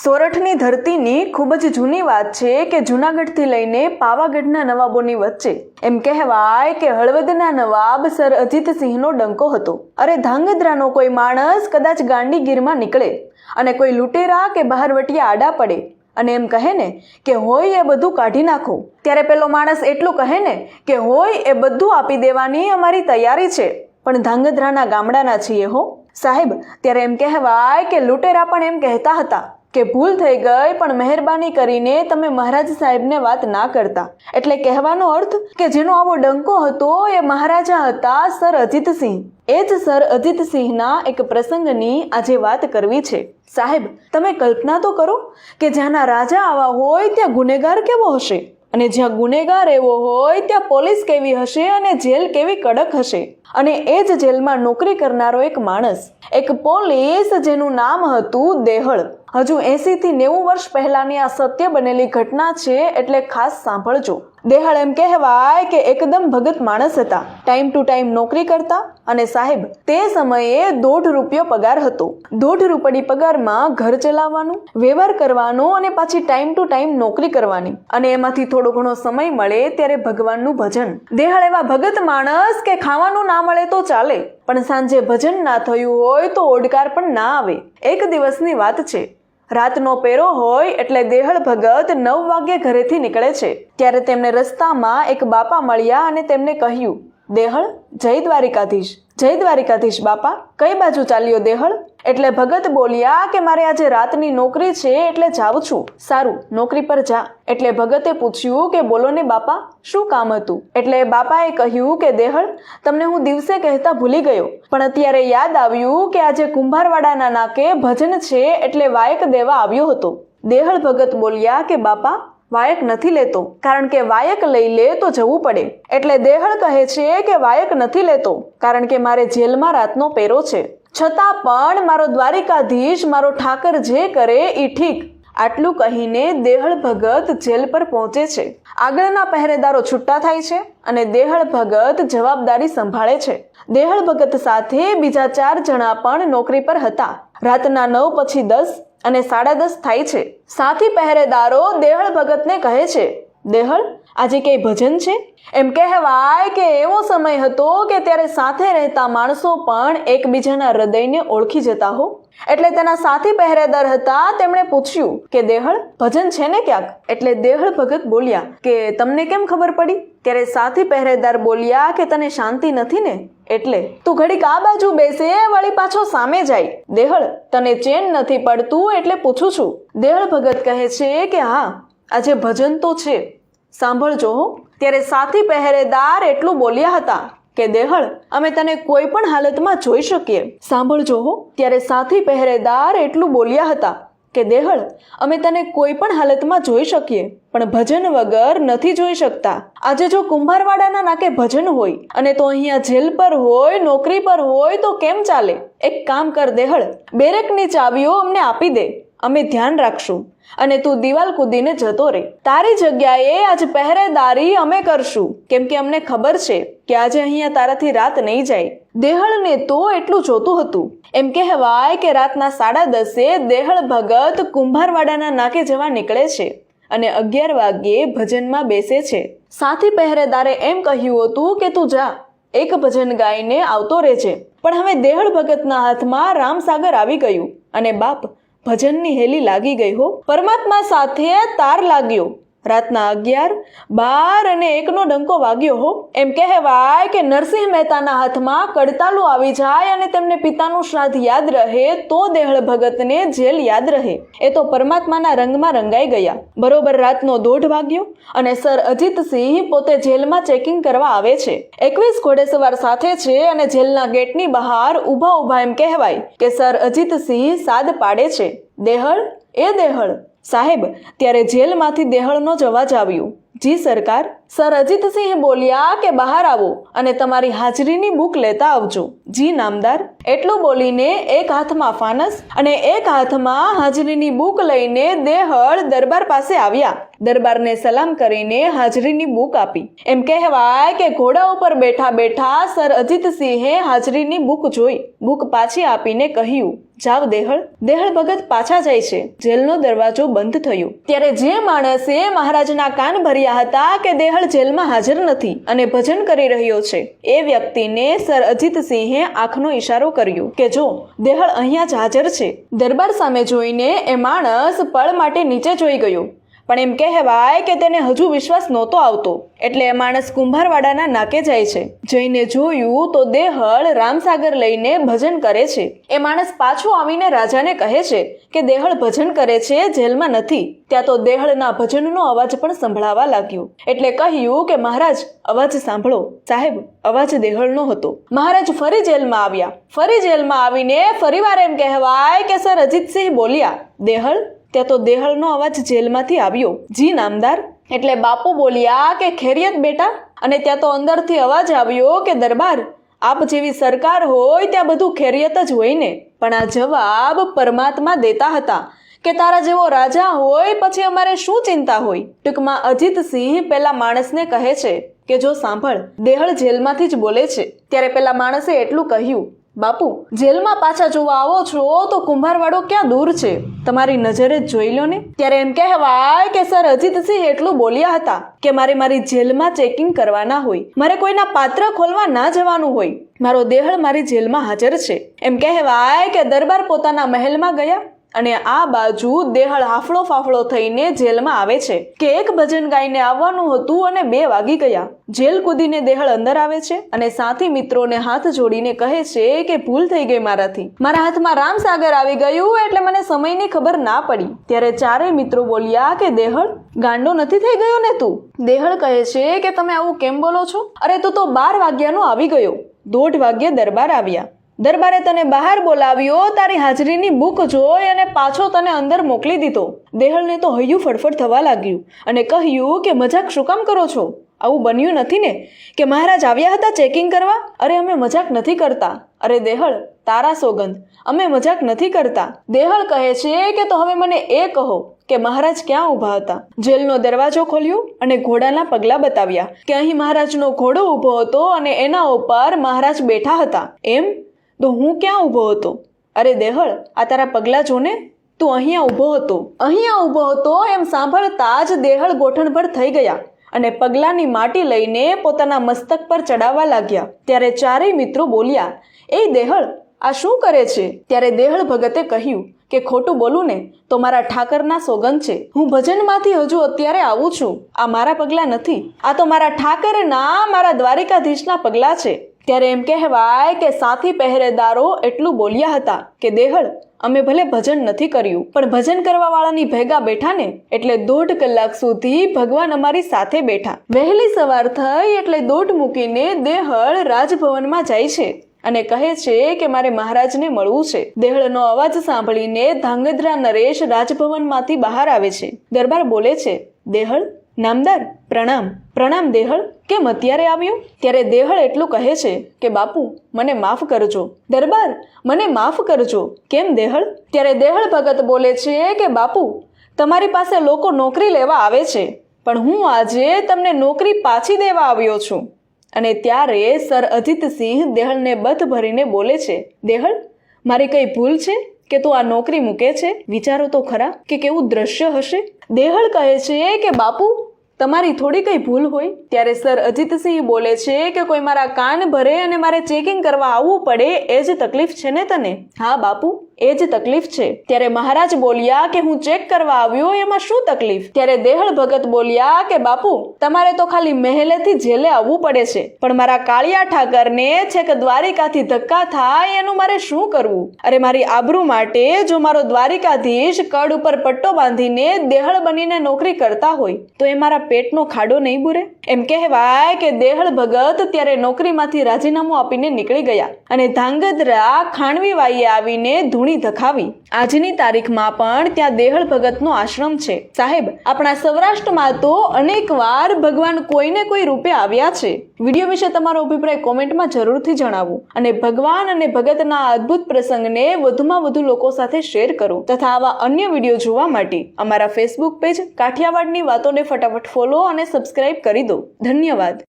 સોરઠની ધરતીની ખૂબ જ જૂની વાત છે કે જૂનાગઢથી લઈને પાવાગઢના નવાબોની વચ્ચે એમ કહેવાય કે હળવદના નવાબ સર અજીતસિંહનો ડંકો હતો. અરે ધાંગધ્રાનો કોઈ માણસ કદાચ ગાંડીગીરમાં નીકળે અને કોઈ લૂંટેરા કે બહારવટિયા આડા પડે અને એમ કહે ને કે હોય એ બધું કાઢી નાખો, ત્યારે પેલો માણસ એટલું કહે ને કે હોય એ બધું આપી દેવાની અમારી તૈયારી છે, પણ ધાંગધ્રાના ગામડાના છીએ હો સાહેબ. ત્યારે એમ કહેવાય કે લૂંટેરા પણ એમ કહેતા હતા કે ભૂલ થઈ ગઈ, પણ મહેરબાની કરીને તમે મહારાજ સાહેબને વાત ના કરતા. એટલે કહેવાનો અર્થ કે જેનો આવો ડંકો હતો એ મહારાજા હતા સર અજીતસિંહ. એ જ સર અજીતસિંહના એક પ્રસંગની આજે વાત કરવી છે. સાહેબ, તમે કલ્પના તો કરો કે જ્યાંના રાજા આવા હોય ત્યાં ગુનેગાર કેવો હશે, અને જ્યાં ગુનેગાર એવો હોય ત્યાં પોલીસ કેવી હશે અને જેલ કેવી કડક હશે. અને એ જ જેલમાં નોકરી કરનારો એક માણસ, એક પોલીસ જેનું નામ હતું દેહળ. હજુ 80 થી 90 વર્ષ પહેલાની આ સત્ય બનેલી ઘટના છે, એટલે ખાસ સાંભળજો. દેહળ એમ કહેવાય કે એકદમ ભગત માણસ હતા. ટાઈમ ટુ ટાઈમ નોકરી કરતા, અને સાહેબ તે સમયે ₹1.5 પગાર હતો. ₹1.5 પગારમાં ઘર ચલાવવાનું, વ્યવહાર કરવાનો અને પાછી ટાઈમ ટુ ટાઈમ નોકરી કરવાની, અને એમાંથી થોડો ઘણો સમય મળે ત્યારે ભગવાનનું ભજન. દેહળ એવા ભગત માણસ કે ખાવાનું ના મળે તો ચાલે, પણ સાંજે ભજન ના થયું હોય તો ઓડકાર પણ ના આવે. એક દિવસની વાત છે. રાતનો પેરો હોય એટલે દેહળ ભગત 9 વાગ્યે ઘરેથી નીકળે છે. ત્યારે તેમને રસ્તામાં એક બાપા મળ્યા અને તેમને કહ્યું, દેહળ, જય દ્વારિકાધીશ. જય દ્વારિકાધીશ બાપા. કઈ બાજુ ચાલ્યો દેહળ? એટલે ભગત બોલ્યા કે મારે આજે રાતની નોકરી છે એટલે જાઉં છું. સારું, નોકરી પર જા. એટલે ભગતે પૂછ્યું કે બોલો ને બાપા, શું કામ હતું? એટલે બાપાએ કહ્યું કે દેહળ, તમને હું દિવસે કહેતા ભૂલી ગયો, પણ અત્યારે યાદ આવ્યું કે આજે કુંભારવાડાના નાકે ભજન છે એટલે વાયક દેવા આવ્યો હતો. દેહળ ભગત બોલ્યા કે બાપા, વાયક નથી લેતો, કારણ કે વાયક લઈ લે તો જવું પડે. એટલે દેહળ કહે છે કે વાયક નથી લેતો કારણ કે મારે જેલમાં રાતનો પેરો છે, છતાં પણ મારો દ્વારિકાધીશ, મારો ઠાકર જે કરે એ ઠીક. આટલું કહીને દેહળ ભગત જેલ પર પહોંચે છે. આગળના પહેરેદારો છૂટા થાય છે અને દેહળ ભગત જવાબદારી સંભાળે છે. દેહળ ભગત સાથે બીજા 4 જણા પણ નોકરી પર હતા. રાતના 9 પછી 10 અને 10:30 થાય છે. સાથી પહેરેદારો દેહળ ભગતને કહે છે, દેહળ, આજે કઈ ભજન છે? એમ કહેવાય કે એવો સમય હતો કે ત્યારે સાથે રહેતા માણસો પણ એકબીજાના હૃદયને ઓળખી જતા હો. એટલે તેના સાથી પહેરેદાર હતા, તેમણે પૂછ્યું કે દેહળ, ભજન છે ને ક્યાંક? એટલે દેહળ ભગત બોલ્યા કે તમને કેમ ખબર પડી? ત્યારે સાથી પહેરેદાર બોલ્યા કે તને શાંતિ નથી ને, એટલે તું ઘડીક આ બાજુ બેસે, વળી પાછો સામે જાય. દેહળ, તને ચેન નથી પડતું એટલે પૂછું છું. દેહળ ભગત કહે છે કે હા, આજે ભજન તો છે, સાંભળજો હો. ત્યારે સાથી પહેરેદાર એટલું બોલ્યા હતા કે દેહળ, અમે તને કોઈ પણ હાલતમાં જોઈ શકીએ. સાંભળજો હો. ત્યારે સાથી પહેરેદાર એટલું બોલ્યા હતા કે દેહળ, અમે તને કોઈ પણ હાલતમાં જોઈ શકીએ, પણ ભજન વગર નથી જોઈ શકતા. આજે જો કુંભારવાડાના નાકે ભજન હોય અને તો અહીંયા જેલ પર હોય, નોકરી પર હોય તો કેમ ચાલે? એક કામ કર દેહળ, બેરેકની ચાવીઓ અમને આપી દે, અમે ધ્યાન રાખશું, અને તું દિવાલ કૂદીને જતો રહે. તારી જગ્યાએ આજ પહેરેદારી અમે કરશું, કેમ કે અમને ખબર છે કે આજે અહીંયા તારાથી રાત નહીં જાય. દેહળને તો એટલું જોતું હતું. એમ કહેવાય કે રાતના 10:30 દેહળ ભગત કુંભારવાડાના નાકે જવા નીકળે છે અને 11 વાગ્યે ભજનમાં બેસે છે. સાથી પહેરેદારે એમ કહ્યું હતું કે તું જા, એક ભજન ગાઈને આવતો રહેજે. પણ હવે દેહળ ભગતના હાથમાં રામસાગર આવી ગયું અને બાપ, ભજનની હેલી લાગી ગઈ હો. પરમાત્મા સાથે તાર લાગ્યો. રાતના 11, 12 અને 1નો ડંકો વાગ્યો હો. એમ કહેવાય કે નરસિંહ મહેતાના હાથમાં કડતાલું આવી જાય અને તેમને પિતાનું શ્રાદ્ધ યાદ રહે તો દેહળ ભગતને જેલ યાદ રહે. એ તો પરમાત્માના રંગમાં રંગાઈ ગયા. બરોબર રાતનો 1:30 વાગ્યો અને સર અજીતસિંહ પોતે જેલમાં ચેકિંગ કરવા આવે છે. 21 ઘોડેસવાર સાથે છે અને જેલના ગેટની બહાર ઊભા એમ કહેવાય કે સર અજીતસિંહ સાદ પાડે છે, દેહળ, એ દેહળ. સાહેબ, ત્યારે જેલમાંથી દેહળનો જ અવાજ આવ્યો, જી સરકાર. સર અજીતસિંહ બોલ્યા કે બહાર આવો અને તમારી હાજરીની બુક લેતા આવજો. જી નામદાર. એટલું બોલીને એક હાથમાં ફાનસ અને એક હાથમાં હાજરીની બુક લઈને દેહળ દરબાર પાસે આવ્યા. દરબારને સલામ કરીને હાજરીની બુક આપી. એમ કહેવાય કે ઘોડા ઉપર બેઠા બેઠા સર અજીતસિંહે હાજરીની બુક જોઈ. બુક પાછી આપીને કહ્યું, જાવ દેહળ. દેહળ ભગત પાછા જાય છે. જેલનો દરવાજો બંધ થયો. ત્યારે જે માણસે મહારાજના કાન ભર્યા હતા કે દેહળ જેલમાં હાજર નથી અને ભજન કરી રહ્યો છે, એ વ્યક્તિને સર અજીતસિંહે આંખનો ઈશારો કર્યો કે જો દેહળ અહીંયા જ હાજર છે. દરબાર સામે જોઈને એ માણસ પળ માટે નીચે જોઈ ગયો, પણ એમ કહેવાય કે તેને હજુ વિશ્વાસ નહોતો આવતો. એટલે એ માણસ કુંભારવાડાના નાકે જાય છે. જઈને જોયું તો દેહળ રામસાગર લઈને ભજન કરે છે. એ માણસ પાછો આવીને રાજાને કહે છે કે દેહળ ભજન કરે છે, જેલમાં નથી. ત્યાં તો દેહળના ભજનનો અવાજ પણ સંભળાવા લાગ્યો. એટલે કહ્યું કે મહારાજ, અવાજ સાંભળો. સાહેબ, અવાજ દેહળનો હતો. મહારાજ ફરી જેલમાં આવ્યા. ફરી જેલમાં આવીને ફરીવાર એમ કહેવાય કે સર અજીતસિંહ બોલ્યા, દેહળ. ત્યાં તો દેહળનો અવાજ જેલમાંથી આવ્યો. જી નામદાર. એટલે બાપુ બોલ્યા કે ખૈરિયત બેટા. અને ત્યાં તો અંદરથી અવાજ આવ્યો કે દરબાર, આપ જેવી સરકાર હોય ત્યાં બધું ખૈરિયત જ હોય ને. પણ આ જવાબ પરમાત્મા દેતા હતા કે તારા જેવો રાજા હોય પછી અમારે શું ચિંતા હોય. ટૂંકમાં અજીતસિંહ પેલા માણસને કહે છે કે જો સાંભળ, દેહળ જેલમાંથી જ બોલે છે. ત્યારે પેલા માણસે એટલું કહ્યું, બાપુ, જેલમાં પાછા જોવા આવો છો તો કુંભારવાડો ક્યાં દૂર છે, તમારી નજરે જ જોઈ લો ને. ત્યારે એમ કહેવાય કે સર અજીતસિંહ એટલું બોલ્યા હતા કે મારી જેલમાં ચેકિંગ કરવાના હોય, મારે કોઈના પાત્ર ખોલવા ના જવાનું હોય. મારો દેહળ મારી જેલમાં હાજર છે. એમ કહેવાય કે દરબાર પોતાના મહેલમાં ગયા અને આ બાજુ દેહળ હાફળો ફાફળો થઈને જેલમાં આવે છે કે એક ભજન ગાઈને આવવાનું હતું અને 2 વાગી ગયા. જેલ કૂદીને દેહળ અંદર આવે છે અને સાથી મિત્રોને હાથ જોડીને કહે છે કે ભૂલ થઈ ગઈ મારાથી. મારા હાથમાં રામસાગર આવી ગયું એટલે મને સમયની ખબર ના પડી. ત્યારે ચારેય મિત્રો બોલ્યા કે દેહળ, ગાંડો નથી થઈ ગયો ને તું? દેહળ કહે છે કે તમે આવું કેમ બોલો છો? અરે તું તો 12 વાગ્યાનો આવી ગયો. 1:30 વાગ્યે દરબાર આવ્યા. દરબારે તને બહાર બોલાવ્યો, તારી હાજરીની બુક જોઈ અને પાછો તને અંદર મોકલી દીધો. દેહળને તો હૈયું ફડફડ થવા લાગ્યું અને કહ્યું કે મજાક શું કામ કરો છો? આવું બન્યું નથી ને કે મહારાજ આવ્યા હતા ચેકિંગ કરવા? અરે અમે મજાક નથી કરતા. અરે દેહળ, તારા સોગંદ, અમે મજાક નથી કરતા. દેહળ કહે છે કે તો હવે મને એ કહો કે મહારાજ ક્યાં ઊભા હતા? જેલનો દરવાજો ખોલ્યો અને ઘોડાના પગલા બતાવ્યા કે અહીં મહારાજનો ઘોડો ઊભો હતો અને એના ઉપર મહારાજ બેઠા હતા. એમ? તો હું ક્યાં ઊભો હતો? અરે દેહળ, આ તારા પગલા જો ને, તું અહીંયા ઊભો હતો. અહીંયા ઊભો હતો એમ સાંભળતા જ દેહળ ગોઠણભર થઈ ગયા અને પગલાની માટી લઈને પોતાના મસ્તક પર ચડાવવા લાગ્યા. ત્યારે ચારેય મિત્રો બોલ્યા, એ દેહળ, આ શું કરે છે? ત્યારે દેહળ ભગતે કહ્યું કે ખોટું બોલું ને તો મારા ઠાકરના સોગંદ છે. હું ભજનમાંથી હજુ અત્યારે આવું છું. આ મારા પગલા નથી, આ તો મારા ઠાકરના, મારા દ્વારિકાધીશના પગલા છે. ત્યારે એમ કહેવાય કે સાથી પહેરેદારો એટલું બોલ્યા હતા કે દેહળ, અમે ભલે ભજન નથી કર્યું પણ ભજન કરવા વાળાની ભેગા બેઠા ને એટલે 1.5 કલાક સુધી ભગવાન અમારી સાથે બેઠા. વહેલી સવાર થઈ એટલે દોટ મૂકીને દેહળ રાજભવનમાં જાય છે અને કહે છે કે મારે મહારાજને મળવું છે. દેહળનો અવાજ સાંભળીને ધાંગધ્રા નરેશ રાજભવનમાંથી બહાર આવે છે. દરબાર બોલે છે, દેહળ, નામદાર, પ્રણામ. પ્રણામ દેહળ, કેમ અત્યારે આવ્યો? ત્યારે દેહળ એટલું કહે છે કે બાપુ, મને માફ કરજો. દરબાર, મને માફ કરજો. કેમ દેહળ? ત્યારે દેહળ ભગત બોલે છે કે બાપુ, તમારી પાસે લોકો નોકરી લેવા આવે છે પણ હું આજે તમને નોકરી પાછી દેવા આવ્યો છું. અને ત્યારે સર અજીતસિંહ દેહળને બથ ભરીને બોલે છે, દેહળ, મારી કઈ ભૂલ છે કે તું આ નોકરી મૂકે છે? વિચારો તો ખરા કે કેવું દ્રશ્ય હશે. દેહળ કહે છે કે બાપુ, તમારી થોડી કઈ ભૂલ હોય. ત્યારે સર અજીતસિંહ બોલે છે કે કોઈ મારા કાન ભરે અને મારે ચેકિંગ કરવા આવવું પડે એ જ તકલીફ છે ને તને? હા બાપુ, એ જ તકલીફ છે. ત્યારે મહારાજ બોલ્યા કે હું ચેક કરવા આવ્યો, એમાં શું તકલીફ? ત્યારે દેહળ ભગત બોલ્યા કે બાપુ, તમારે તો ખાલી મહેલેથી જેલે આવવું પડે છે પણ મારા કાળિયા ઠાકરને છેક દ્વારિકાથી ધક્કા થાય એનું મારે શું કરવું? અરે મારી આબરૂ માટે જો મારો દ્વારિકાધીશ કડ ઉપર પટ્ટો બાંધીને દેહળ બનીને નોકરી કરતા હોય તો એ મારા પેટનો ખાડો નહીં બુરે? એમ કહેવાય કે દેહળ ભગત ત્યારે નોકરીમાંથી રાજીનામું આપીને નીકળી ગયા અને ધાંગધ્રા ખાણવીવાઈએ આવીને ધૂણી ધૂણી ધખાવી. આજની તારીખમાં પણ ત્યાં દેહળ ભગતનો આશ્રમ છે. સાહેબ, આપણા સૌરાષ્ટ્રમાં તો અનેક વાર ભગવાન કોઈને કોઈ રૂપે આવ્યા છે. વિડીયો વિશે તમારો અભિપ્રાય કોમેન્ટમાં જરૂરથી જણાવો અને ભગવાન અને ભગતના અદ્ભુત પ્રસંગને વધુમાં વધુ લોકો સાથે શેર કરો તથા આવા અન્ય વિડીયો જોવા માટે અમારા ફેસબુક પેજ કાઠિયાવાડની વાતોને ફટાફટ ફોલો અને સબસ્ક્રાઇબ કરી દો. ધન્યવાદ.